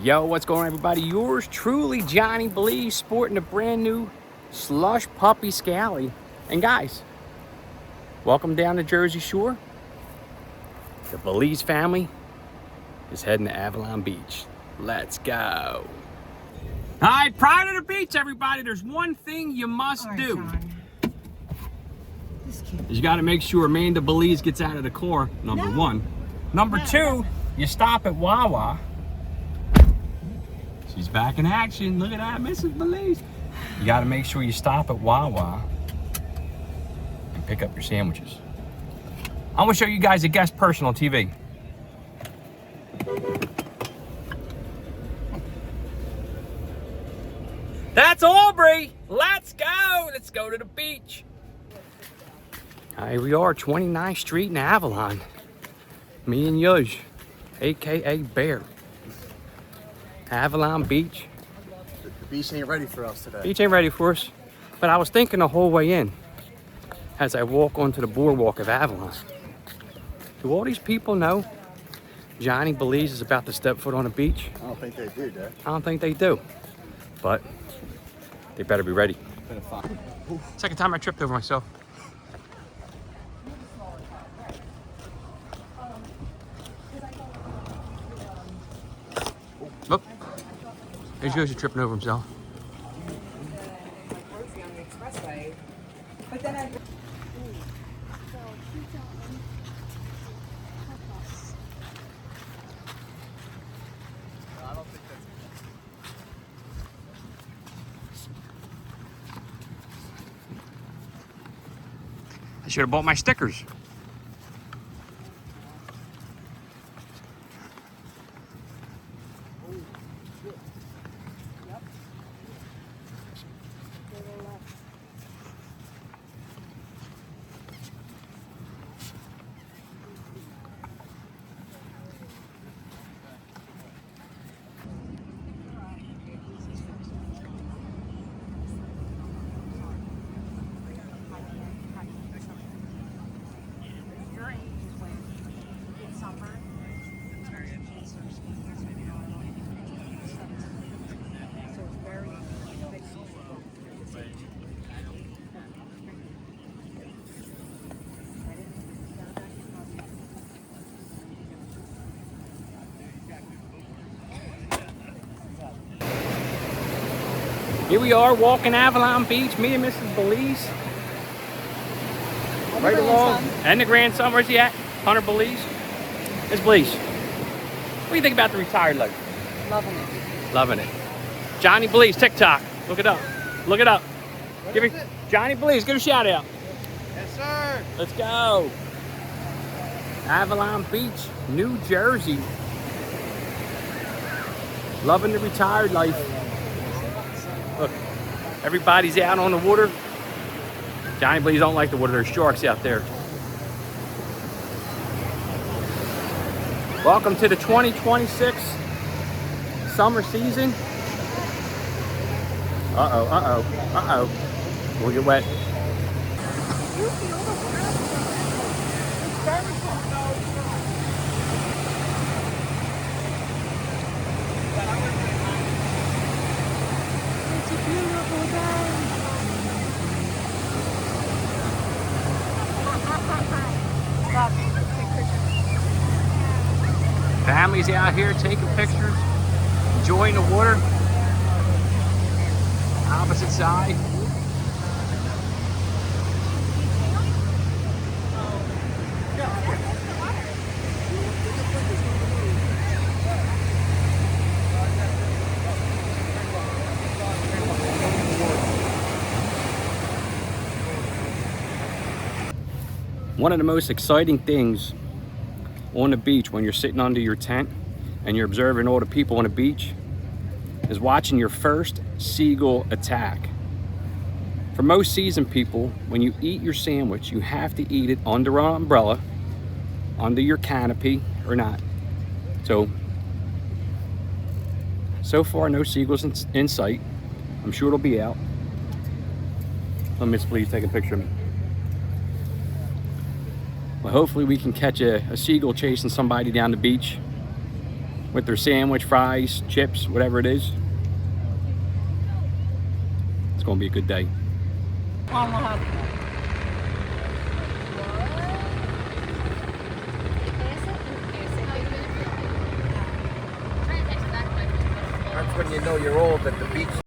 Yo, what's going on, everybody? Yours truly, Johnny Belize, sporting a brand new slush puppy Scally. And guys, welcome down to Jersey Shore. The Belize family is heading to Avalon Beach. Let's go. All right, prior to the beach, everybody, there's one thing you must do. You got to make sure Amanda Belize gets out of the car, number one. Number two, you stop at Wawa. She's back in action. Look at that, Mrs. Belize. You got to make sure you stop at Wawa and pick up your sandwiches. I'm going to show you guys a guest person on TV. That's Aubrey. Let's go. Let's go to the beach. Here we are, 29th Street in Avalon. Me and Yuj, AKA Bear. Avalon Beach. The beach ain't ready for us today. Beach ain't ready for us. But I was thinking the whole way in, as I walk onto the boardwalk of Avalon, do all these people know Johnny Belize is about to step foot on the beach? I don't think they do, Dad. I don't think they do. But they better be ready. Second time I tripped over myself. Oh, there's Yoshi tripping over himself. I should have bought my stickers. Here we are walking Avalon Beach, me and Mrs. Belize. Right along. And the grandson, where's he at? Hunter Belize. Miss Belize, what do you think about the retired life? Loving it. Loving it. Johnny Belize, TikTok. Look it up. Look it up. Give me Johnny Belize, give a shout out. Yes, sir. Let's go. Avalon Beach, New Jersey. Loving the retired life. Look, everybody's out on the water. Johnny Belize don't like the water. There's sharks out there. Welcome to the 2026 summer season. Uh-oh. We'll get wet. Families out here taking pictures, enjoying the water. Opposite side. One of the most exciting things on the beach when you're sitting under your tent and you're observing all the people on the beach is watching your first seagull attack. For most seasoned people, when you eat your sandwich, you have to eat it under an umbrella, under your canopy, or not. So far, no seagulls in sight. I'm sure it'll be out. Let Miss Please take a picture of me. Well, hopefully we can catch a seagull chasing somebody down the beach. with their sandwich, fries, chips, whatever it is. It's gonna be a good day. That's when you know you're old at the beach.